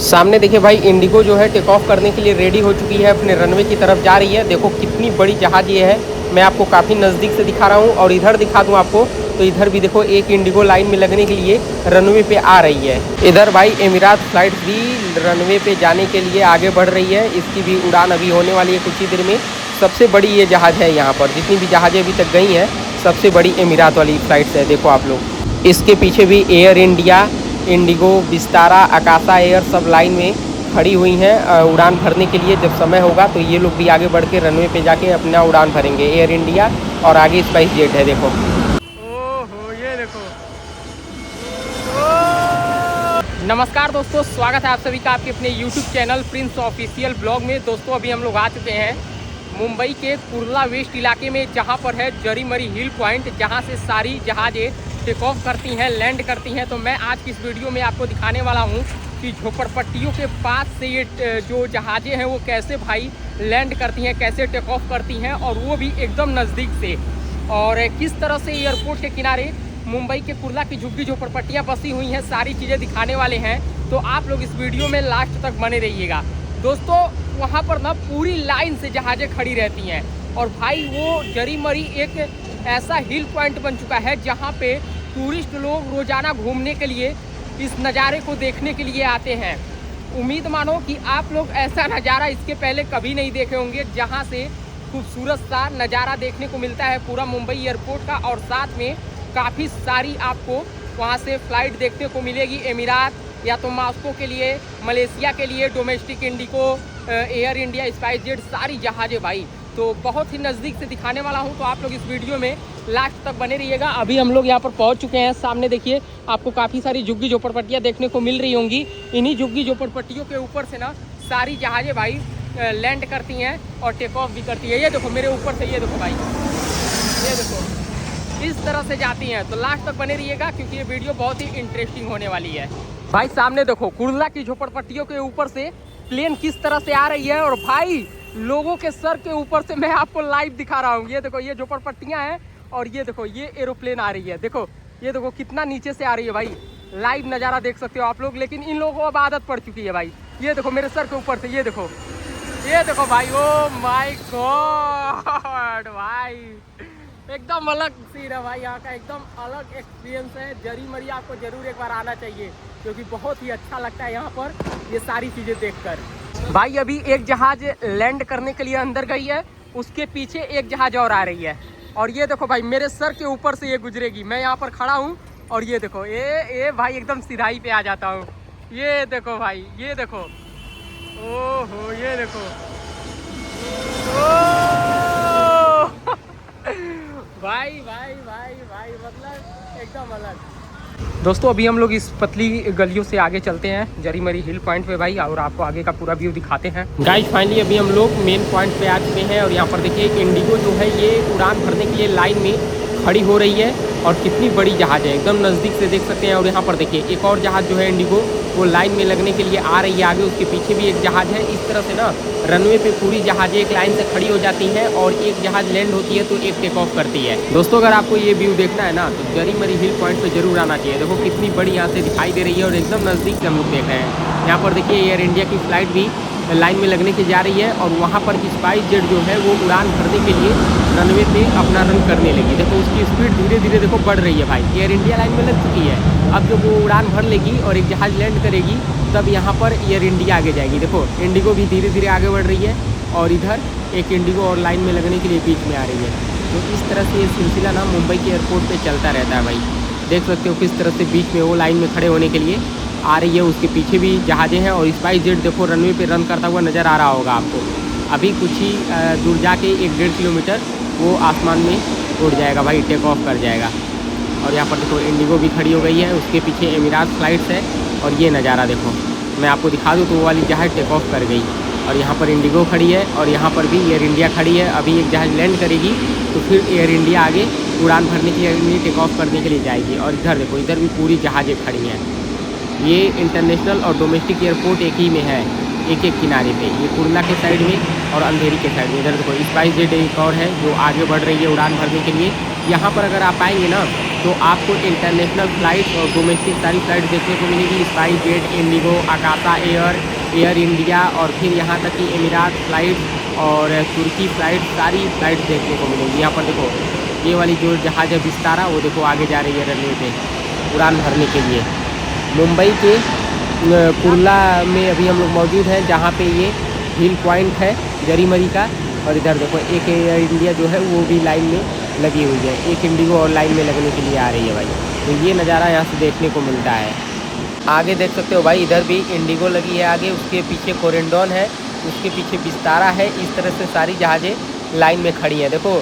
सामने देखिए भाई, इंडिगो जो है टेक ऑफ करने के लिए रेडी हो चुकी है, अपने रनवे की तरफ जा रही है। देखो कितनी बड़ी जहाज़ ये है, मैं आपको काफ़ी नज़दीक से दिखा रहा हूँ। और इधर दिखा दूँ आपको तो इधर भी देखो एक इंडिगो लाइन में लगने के लिए रनवे पे आ रही है। इधर भाई एमिरात फ्लाइट भी रनवे पे जाने के लिए आगे बढ़ रही है। इसकी भी उड़ान अभी होने वाली है कुछ ही देर में। सबसे बड़ी ये जहाज़ है यहाँ पर, जितनी भी जहाज़ें अभी तक गई हैं सबसे बड़ी एमिरात वाली फ्लाइट्स है। देखो आप लोग, इसके पीछे भी Air India, IndiGo, Vistara, Akasa Air सब लाइन में खड़ी हुई हैं उड़ान भरने के लिए। जब समय होगा तो ये लोग भी आगे बढ़ के रनवे पे जाके अपना उड़ान भरेंगे। एयर इंडिया और आगे स्पाइस जेट है। देखो ओहो, ये देखो। नमस्कार दोस्तों, स्वागत है आप सभी का आपके अपने YouTube channel Prince official blog में। दोस्तों अभी हम लोग आ चुके हैं मुंबई के कुर्ला वेस्ट इलाके में, जहां पर है जरीमरी हिल पॉइंट, जहां से सारी जहाज़ें टेक ऑफ करती हैं, लैंड करती हैं। तो मैं आज की इस वीडियो में आपको दिखाने वाला हूं कि झोपड़पट्टियों के पास से ये जो जहाज़ें हैं वो कैसे भाई लैंड करती हैं, कैसे टेक ऑफ करती हैं, और वो भी एकदम नज़दीक से। और किस तरह से एयरपोर्ट के किनारे मुंबई के कुर्ला की झुग्गी झोपड़पट्टियाँ बसी हुई हैं, सारी चीज़ें दिखाने वाले हैं। तो आप लोग इस वीडियो में लास्ट तक बने रहिएगा। दोस्तों वहाँ पर ना पूरी लाइन से जहाज़ें खड़ी रहती हैं, और भाई वो जरीमरी एक ऐसा हिल पॉइंट बन चुका है जहाँ पे टूरिस्ट लोग रोज़ाना घूमने के लिए इस नज़ारे को देखने के लिए आते हैं। उम्मीद मानो कि आप लोग ऐसा नज़ारा इसके पहले कभी नहीं देखे होंगे, जहाँ से खूबसूरत सा नज़ारा देखने को मिलता है पूरा मुंबई एयरपोर्ट का। और साथ में काफ़ी सारी आपको वहाँ से फ़्लाइट देखने को मिलेगी, एमिरात या तो मॉस्को के लिए, मलेशिया के लिए, domestic Indigo, air India, spice jet, सारी जहाज़ें भाई। तो बहुत ही नज़दीक से दिखाने वाला हूं, तो आप लोग इस वीडियो में लास्ट तक बने रहिएगा। अभी हम लोग यहां पर पहुंच चुके हैं। सामने देखिए आपको काफ़ी सारी झुग्गी झोपड़पट्टियां देखने को मिल रही होंगी। इन्हीं झुग्गी झोपड़पट्टियों के ऊपर से ना सारी जहाज़ें भाई लैंड करती हैं और टेक ऑफ भी करती है। ये देखो मेरे ऊपर से, ये देखो भाई, ये देखो इस तरह से जाती हैं। तो लास्ट तक बने रहिएगा क्योंकि ये वीडियो बहुत ही इंटरेस्टिंग होने वाली है। भाई सामने देखो कुर्ला की झोपड़पट्टियों के ऊपर से प्लेन किस तरह से आ रही है, और भाई लोगों के सर के ऊपर से मैं आपको लाइव दिखा रहा हूँ। ये देखो ये झोपड़पट्टियाँ हैं, और ये देखो ये एरोप्लेन आ रही है। देखो ये देखो कितना नीचे से आ रही है भाई, लाइव नज़ारा देख सकते हो आप लोग। लेकिन इन लोगों को अब आदत पड़ चुकी है भाई। ये देखो मेरे सर के ऊपर से, ये देखो भाई, ओ माय गॉड भाई, एकदम अलग सीन है भाई। यहाँ का एकदम अलग एक्सपीरियंस है। जरीमरी आपको जरूर एक बार आना चाहिए, क्योंकि बहुत ही अच्छा लगता है यहाँ पर ये सारी चीज़ें देखकर। भाई अभी एक जहाज़ लैंड करने के लिए अंदर गई है, उसके पीछे एक जहाज़ और आ रही है। और ये देखो भाई मेरे सर के ऊपर से ये गुजरेगी। मैं यहाँ पर खड़ा हूँ और ये देखो ये भाई एकदम सीधाई पे आ जाता हूँ। ये देखो भाई, ये देखो, ओहो ये देखो, ओ भाई भाई भाई भाई, मतलब एकदम अलग। दोस्तों अभी हम लोग इस पतली गलियों से आगे चलते हैं जरीमरी हिल पॉइंट पे भाई, और आपको आगे का पूरा व्यू दिखाते हैं। गाइस फाइनली अभी हम लोग मेन पॉइंट पे आ चुके हैं, और यहाँ पर देखिए इंडिगो जो है ये उड़ान भरने के लिए लाइन में खड़ी हो रही है। और कितनी बड़ी जहाज़ है, एकदम नज़दीक से देख सकते हैं। और यहाँ पर देखिए एक और जहाज़ जो है इंडिगो, वो लाइन में लगने के लिए आ रही है आगे। उसके पीछे भी एक जहाज़ है। इस तरह से ना रनवे पे पूरी जहाज़ें एक लाइन से खड़ी हो जाती हैं, और एक जहाज़ लैंड होती है तो एक टेक ऑफ करती है। दोस्तों अगर आपको ये व्यू देखना है ना, तो जरीमरी हिल पॉइंट पे जरूर आना चाहिए। देखो कितनी बड़ी यहाँ से दिखाई दे रही है, और एकदम नज़दीक से हम लोग देख रहे हैं। यहाँ पर देखिए एयर इंडिया की फ़्लाइट भी लाइन में लगने की जा रही है, और वहाँ पर स्पाइस जेट जो है वो उड़ान भरने के लिए रनवे पे अपना रन करने लगी। देखो उसकी स्पीड धीरे धीरे देखो बढ़ रही है भाई। एयर इंडिया लाइन में लग चुकी है, अब जब वो उड़ान भर लेगी और एक जहाज़ लैंड करेगी तब यहाँ पर एयर इंडिया आगे जाएगी। देखो इंडिगो भी धीरे धीरे आगे बढ़ रही है, और इधर एक इंडिगो और लाइन में लगने के लिए बीच में आ रही है। तो इस तरह से ये सिलसिला ना मुंबई के एयरपोर्ट पर चलता रहता है भाई। देख सकते हो किस तरह से बीच में वो लाइन में खड़े होने के लिए आ रही है। उसके पीछे भी जहाज़ें हैं, और स्पाइस जेट देखो रनवे पे रन करता हुआ नज़र आ रहा होगा आपको। अभी कुछ ही दूर जाके 1-1.5 किलोमीटर वो आसमान में उड़ जाएगा भाई, टेक ऑफ कर जाएगा। और यहाँ पर देखो इंडिगो भी खड़ी हो गई है, उसके पीछे एमिरात फ्लाइट्स है। और ये नज़ारा देखो, मैं आपको दिखा दूँ तो वो वाली जहाज़ टेक ऑफ कर गई, और यहाँ पर इंडिगो खड़ी है, और यहाँ पर भी एयर इंडिया खड़ी है। अभी एक जहाज़ लैंड करेगी तो फिर एयर इंडिया आगे उड़ान भरने के लिए टेक ऑफ करने के लिए जाएगी। और इधर देखो, इधर भी पूरी जहाज़ें खड़ी हैं। ये इंटरनेशनल और डोमेस्टिक एयरपोर्ट एक ही में है, एक एक किनारे पे। ये कुर्ला के साइड में और अंधेरी के साइड में। इधर देखो स्पाइस जेट एक और है जो आगे बढ़ रही है उड़ान भरने के लिए। यहाँ पर अगर आप आएंगे ना तो आपको इंटरनेशनल फ़्लाइट्स और डोमेस्टिक सारी फ़्लाइट देखने को मिलेगी। SpiceJet, IndiGo, Akasa Air, Air India और फिर यहाँ तक कि एमिरात फ़्लाइट और तुर्की फ़्लाइट, सारी फ़्लाइट देखने को मिलेगी। यहाँ पर देखो ये वाली जो जहाज़ है विस्तारा, वो देखो आगे जा रही है रनवे पे उड़ान भरने के लिए। मुंबई के कुर्ला में अभी हम लोग मौजूद हैं, जहाँ पे ये हिल पॉइंट है जरीमरी का। और इधर देखो एक एयर इंडिया जो है वो भी लाइन में लगी हुई है, एक इंडिगो और लाइन में लगने के लिए आ रही है भाई। तो ये नज़ारा यहाँ से देखने को मिलता है। आगे देख सकते हो भाई, इधर भी इंडिगो लगी है आगे, उसके पीछे कोरेंडोन है, उसके पीछे विस्तारा है। इस तरह से सारी जहाज़ें लाइन में खड़ी हैं। देखो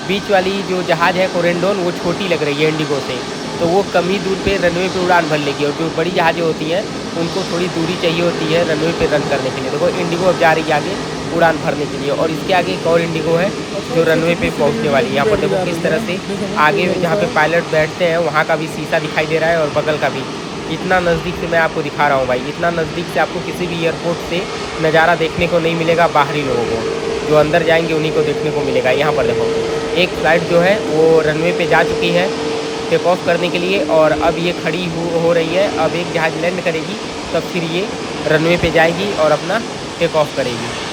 बीच वाली जो जहाज़ है कोरेंडोन, वो छोटी लग रही है इंडिगो से, तो वो कम ही दूर पे रनवे पे उड़ान भर लेगी। और जो बड़ी जहाज़ें होती हैं उनको थोड़ी दूरी चाहिए होती है रनवे पे रन करने के लिए। देखो इंडिगो अब जा रही है आगे उड़ान भरने के लिए, और इसके आगे एक और इंडिगो है जो रनवे पे पहुंचने वाली है। यहाँ पर देखो किस तरह से आगे जहाँ पे पायलट बैठते हैं वहाँ का भी शीशा दिखाई दे रहा है, और बगल का भी। इतना नज़दीक से मैं आपको दिखा रहा हूँ भाई, इतना नज़दीक से आपको किसी भी एयरपोर्ट से नज़ारा देखने को नहीं मिलेगा। बाहरी लोगों को, जो अंदर जाएंगे उन्हीं को देखने को मिलेगा। यहाँ पर देखो एक फ़्लाइट जो है वो रनवे पे जा चुकी है टेक ऑफ करने के लिए, और अब ये खड़ी हो रही है। अब एक जहाज़ लैंड करेगी, तब फिर ये रनवे पे जाएगी और अपना टेक ऑफ करेगी।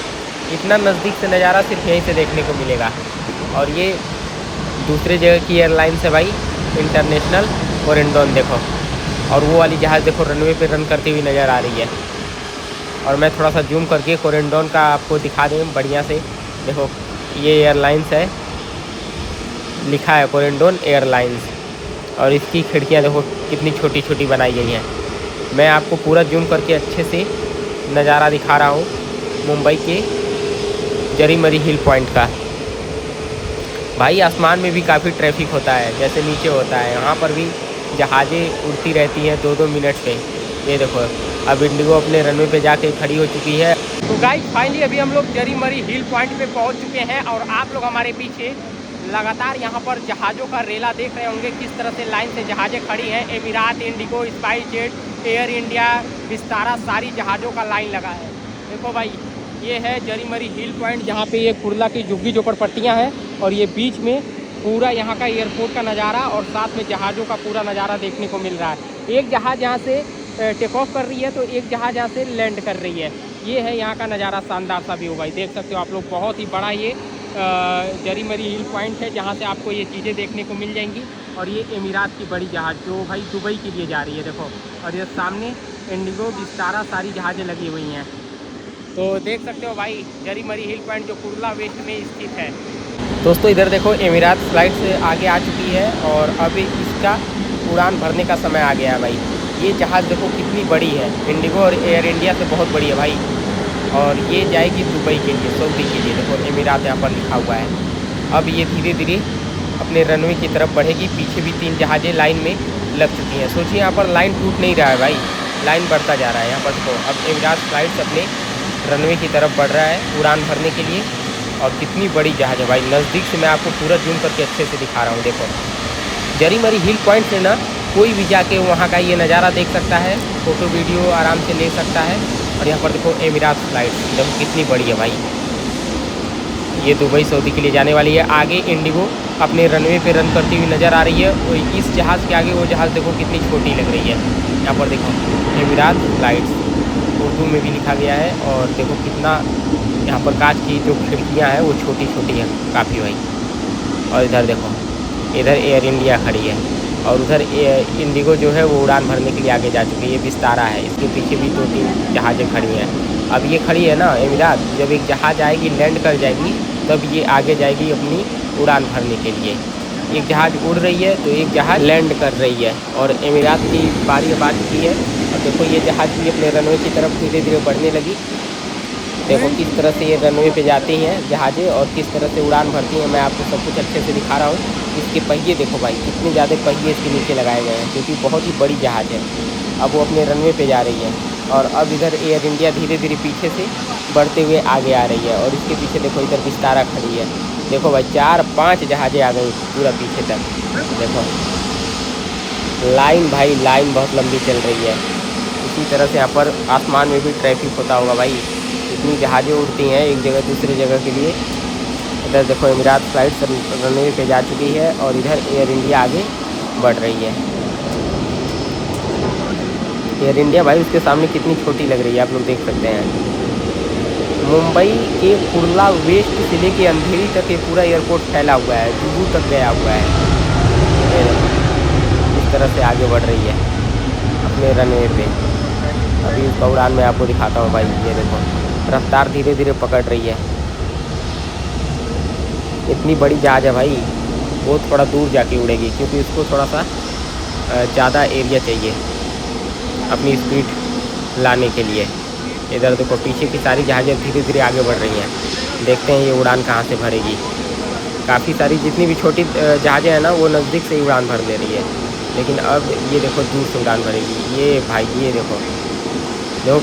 इतना नज़दीक से नज़ारा सिर्फ यहीं से देखने को मिलेगा। और ये दूसरे जगह की एयरलाइंस है भाई, इंटरनेशनल कोरेंडोन देखो। और वो वाली जहाज़ देखो रनवे पे रन करती हुई नज़र आ रही है। और मैं थोड़ा सा जूम करके कोरेंडोन का आपको दिखा दें बढ़िया से। देखो ये एयरलाइंस है, लिखा है कोरेंडोन एयरलाइंस, और इसकी खिड़कियाँ देखो कितनी छोटी छोटी बनाई गई हैं। मैं आपको पूरा जूम करके अच्छे से नज़ारा दिखा रहा हूँ मुंबई के जरीमरी हिल पॉइंट का। भाई आसमान में भी काफ़ी ट्रैफिक होता है, जैसे नीचे होता है, यहाँ पर भी जहाज़ें उड़ती रहती हैं 2-2 मिनट पे। ये देखो अब इंडिगो अपने रनवे पे जाके खड़ी हो चुकी है। तो गाइस फाइनली अभी हम लोग जरीमरी हिल पॉइंट पे पहुंच चुके हैं, और आप लोग हमारे पीछे लगातार यहाँ पर जहाज़ों का रेला देख रहे होंगे, किस तरह से लाइन से जहाज़ें खड़ी हैं। एमिरात, Indigo, spice jet, air India, Vistara, सारी जहाज़ों का लाइन लगा है। देखो भाई ये है जरीमरी हिल पॉइंट, जहाँ पे ये कुर्ला की झुग्गी झोपड़पट्टियाँ हैं, और ये बीच में पूरा यहाँ का एयरपोर्ट का नज़ारा और साथ में जहाज़ों का पूरा नज़ारा देखने को मिल रहा है। एक जहाज़ यहाँ से टेक ऑफ कर रही है तो एक जहाज़ यहाँ से लैंड कर रही है। ये है यहाँ का नज़ारा, शानदार सा व्यू भाई, देख सकते हो आप लोग। बहुत ही बड़ा ये जरीमरी हिल पॉइंट है, जहाँ से आपको ये चीज़ें देखने को मिल जाएंगी। और ये एमिरात की बड़ी जहाज़ जो भाई दुबई के लिए जा रही है देखो, और ये सामने इंडिगो, विस्तारा, सारी जहाज़ें लगी हुई हैं। तो देख सकते हो भाई जरीमरी हिल पॉइंट जो कुर्ला वेस्ट में स्थित है। दोस्तों इधर देखो एमिरात फ्लाइट से आगे आ चुकी है, और अभी इसका उड़ान भरने का समय आ गया है भाई। ये जहाज़ देखो कितनी बड़ी है, इंडिगो और एयर इंडिया से बहुत बड़ी है भाई। और ये जाएगी दुबई के लिए, सऊदी के लिए। देखो एमिरात यहाँ पर लिखा हुआ है। अब ये धीरे धीरे अपने रनवे की तरफ बढ़ेगी। पीछे भी 3 जहाज़ें लाइन में लग चुकी हैं। सोचिए यहाँ पर लाइन टूट नहीं रहा है भाई, लाइन बढ़ता जा रहा है यहाँ पर। देखो अब एमिरात फ्लाइट अपने रनवे की तरफ बढ़ रहा है उड़ान भरने के लिए। और कितनी बड़ी जहाज़ है भाई, नज़दीक से मैं आपको पूरा जूम करके अच्छे से दिखा रहा हूँ। देखो जरीमरी हिल पॉइंट से ना कोई भी जाके वहाँ का ये नज़ारा देख सकता है, फ़ोटो वीडियो आराम से ले सकता है। और यहाँ पर देखो एमिरात फ्लाइट देखो कितनी बड़ी है भाई, ये दुबई सऊदी के लिए जाने वाली है। आगे इंडिगो अपने रनवे पे रन करती हुई नज़र आ रही है। और इस जहाज़ के आगे वो जहाज़ देखो कितनी छोटी लग रही है। यहाँ पर देखो एमिरात फ्लाइट्स उर्दू में भी लिखा गया है। और देखो कितना यहाँ पर कांच की जो खिड़कियाँ हैं वो छोटी छोटी हैं काफ़ी भाई। और इधर देखो, इधर एयर इंडिया खड़ी है, और उधर इंडिगो जो है वो उड़ान भरने के लिए आगे जा चुकी है। ये विस्तारा है, इसके पीछे भी 2-3 जहाज़ें खड़ी हैं। अब ये खड़ी है ना एमिरात, जब एक जहाज़ आएगी लैंड कर जाएगी तब ये आगे जाएगी अपनी उड़ान भरने के लिए। एक जहाज़ उड़ रही है तो एक जहाज़ लैंड कर रही है, और एमिरात की बारी अब आ चुकी है। और देखो ये जहाज़ भी अपने रनवे की तरफ धीरे धीरे बढ़ने लगी। देखो किस तरह से ये रनवे पे जाती हैं जहाज़ें और किस तरह से उड़ान भरती हैं। मैं आपको सब कुछ अच्छे से दिखा रहा हूँ। इसके पहिए देखो भाई, कितने ज़्यादा पहिए इसके नीचे लगाए गए हैं, क्योंकि बहुत ही बड़ी जहाज़ है। अब वो अपने रनवे पे जा रही है, और अब इधर एयर इंडिया धीरे धीरे पीछे से बढ़ते हुए आगे आ रही है। और इसके पीछे देखो इधर विस्तारा खड़ी है। देखो भाई 4-5 जहाज़ें आ गई पूरा पीछे तक। देखो लाइन भाई, लाइन बहुत लंबी चल रही है। इसी तरह से यहाँ पर आसमान में भी ट्रैफिक होता होगा भाई, इतनी जहाज़ें उड़ती हैं एक जगह दूसरे जगह के लिए। इधर देखो एमिरात फ्लाइट रनवे पे जा चुकी है और इधर एयर इंडिया आगे बढ़ रही है। एयर इंडिया भाई उसके सामने कितनी छोटी लग रही है, आप लोग देख सकते हैं। मुंबई के कुर्ला वेस्ट से लेके अंधेरी तक ये पूरा एयरपोर्ट फैला हुआ है, जुहू तक गया हुआ है। ये देखो इस तरह से आगे बढ़ रही है अपने रनवे पे। अभी उसका उड़ान मैं आपको दिखाता हूँ भाई। ये देखो रफ्तार धीरे धीरे पकड़ रही है। इतनी बड़ी जहाज़ है भाई, वो थोड़ा दूर जाके उड़ेगी क्योंकि उसको थोड़ा सा ज़्यादा एरिया चाहिए अपनी स्पीड लाने के लिए। इधर देखो पीछे की सारी जहाज़ें धीरे धीरे आगे बढ़ रही हैं। देखते हैं ये उड़ान कहाँ से भरेगी। काफ़ी सारी जितनी भी छोटी जहाज़ें हैं ना वो नज़दीक से ही उड़ान भर ले रही है, लेकिन अब ये देखो दूर से उड़ान भरेगी। ये भाई ये देखो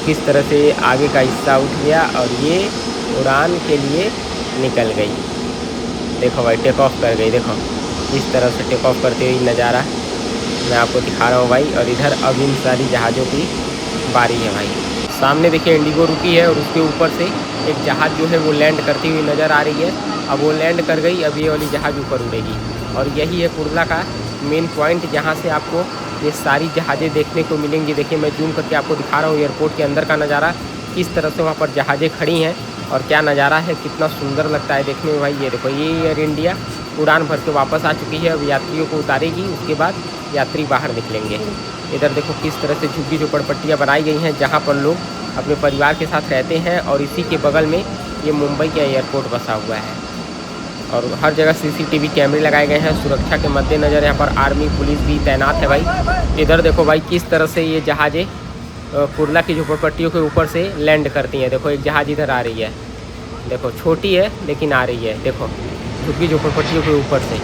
किस तरह से आगे का हिस्सा उठ गया और ये उड़ान के लिए निकल गई। देखो भाई टेक ऑफ कर गई। देखो इस तरह से टेक ऑफ करते हुए नज़ारा मैं आपको दिखा रहा हूँ भाई। और इधर अब इन सारी जहाज़ों की बारी है भाई। सामने देखिए इंडिगो रुकी है और उसके ऊपर से एक जहाज़ जो है वो लैंड करती हुई नज़र आ रही है। अब वो लैंड कर गई, अब ये वाली जहाज़ ऊपर उड़ेगी। और यही है कुर्ला का मेन पॉइंट, जहाँ से आपको ये सारी जहाज़ें देखने को मिलेंगी। देखिए मैं जूम करके आपको दिखा रहा हूँ एयरपोर्ट के अंदर का नज़ारा, किस तरह से वहाँ पर जहाज़ें खड़ी हैं और क्या नज़ारा है, कितना सुंदर लगता है देखने में भाई। ये देखो ये एयर इंडिया उड़ान भर के वापस आ चुकी है। अब यात्रियों को उतारेगी, उसके बाद यात्री बाहर निकलेंगे। इधर देखो किस तरह से झुग्गी झोपड़पट्टियाँ बनाई गई हैं जहाँ पर लोग अपने परिवार के साथ रहते हैं। और इसी के बगल में ये मुंबई का एयरपोर्ट बसा हुआ है और हर जगह CCTV कैमरे लगाए गए हैं। सुरक्षा के मद्देनज़र यहाँ पर आर्मी पुलिस भी तैनात है भाई। इधर देखो भाई किस तरह से ये जहाज़ें कुर्ला की झोपड़पट्टियों के ऊपर से लैंड करती हैं। देखो एक जहाज़ इधर आ रही है, देखो छोटी है लेकिन आ रही है। देखो झुग्गी झोपड़पट्टियों के ऊपर से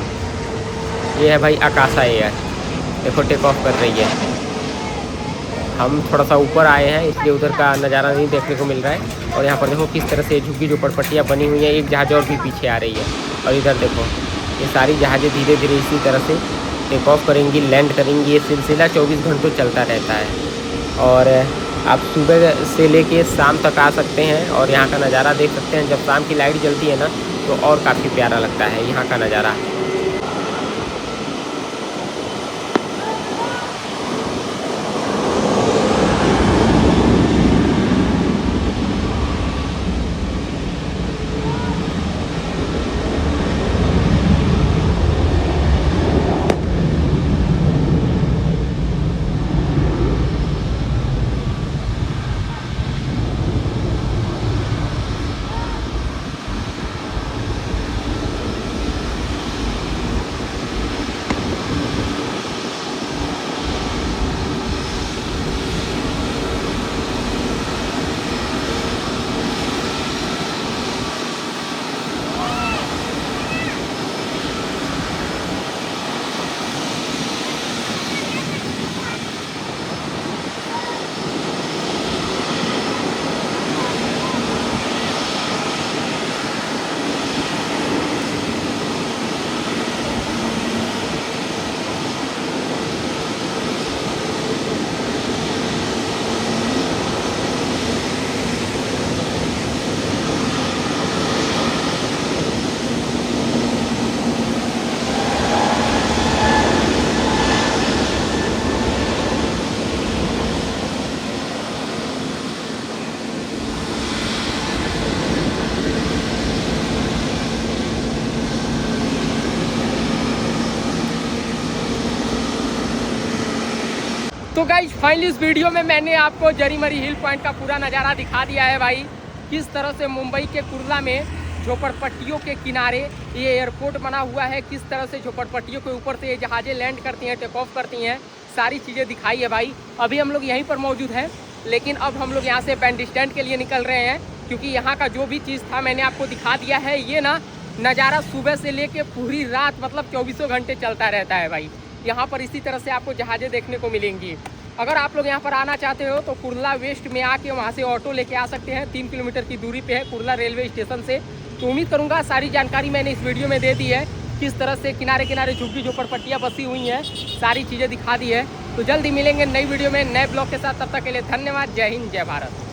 ये है भाई आकाशा एयर। देखो टेक ऑफ कर रही है। हम थोड़ा सा ऊपर आए हैं इसलिए उधर का नज़ारा नहीं देखने को मिल रहा है। और यहाँ पर देखो किस तरह से झुग्गी झोपड़पट्टियाँ बनी हुई हैं। एक जहाज़ और भी पीछे आ रही है। और इधर देखो ये सारी जहाज़ें धीरे धीरे इसी तरह से टेक ऑफ करेंगी, लैंड करेंगी। ये सिलसिला 24 घंटों चलता रहता है और आप सुबह से लेके शाम तक आ सकते हैं और यहाँ का नज़ारा देख सकते हैं। जब शाम की लाइट जलती है ना तो और काफ़ी प्यारा लगता है यहाँ का नज़ारा। तो गाइज फाइनली इस वीडियो में मैंने आपको जरीमरी हिल पॉइंट का पूरा नज़ारा दिखा दिया है भाई। किस तरह से मुंबई के कुर्ला में झोपड़पट्टियों के किनारे ये एयरपोर्ट बना हुआ है, किस तरह से झोपड़पट्टियों के ऊपर से ये जहाज़ें लैंड करती हैं, टेक ऑफ करती हैं, सारी चीज़ें दिखाई है भाई। अभी हम लोग यहीं पर मौजूद हैं, लेकिन अब हम लोग यहाँ से बैंड स्टैंड के लिए निकल रहे हैं क्योंकि यहाँ का जो भी चीज़ था मैंने आपको दिखा दिया है। ये ना नज़ारा सुबह से लेके पूरी रात मतलब 24 घंटे चलता रहता है भाई। यहाँ पर इसी तरह से आपको जहाज़ें देखने को मिलेंगी। अगर आप लोग यहाँ पर आना चाहते हो तो कुर्ला वेस्ट में आके वहाँ से ऑटो लेके आ सकते हैं। 3 किलोमीटर की दूरी पे है कुर्ला रेलवे स्टेशन से। तो उम्मीद करूँगा सारी जानकारी मैंने इस वीडियो में दे दी है, किस तरह से किनारे किनारे झुग्गी झोपड़पट्टियाँ बसी हुई हैं, सारी चीज़ें दिखा दी है। तो जल्दी मिलेंगे नई वीडियो में नए ब्लॉग के साथ, तब तक के लिए धन्यवाद। जय हिंद, जय भारत।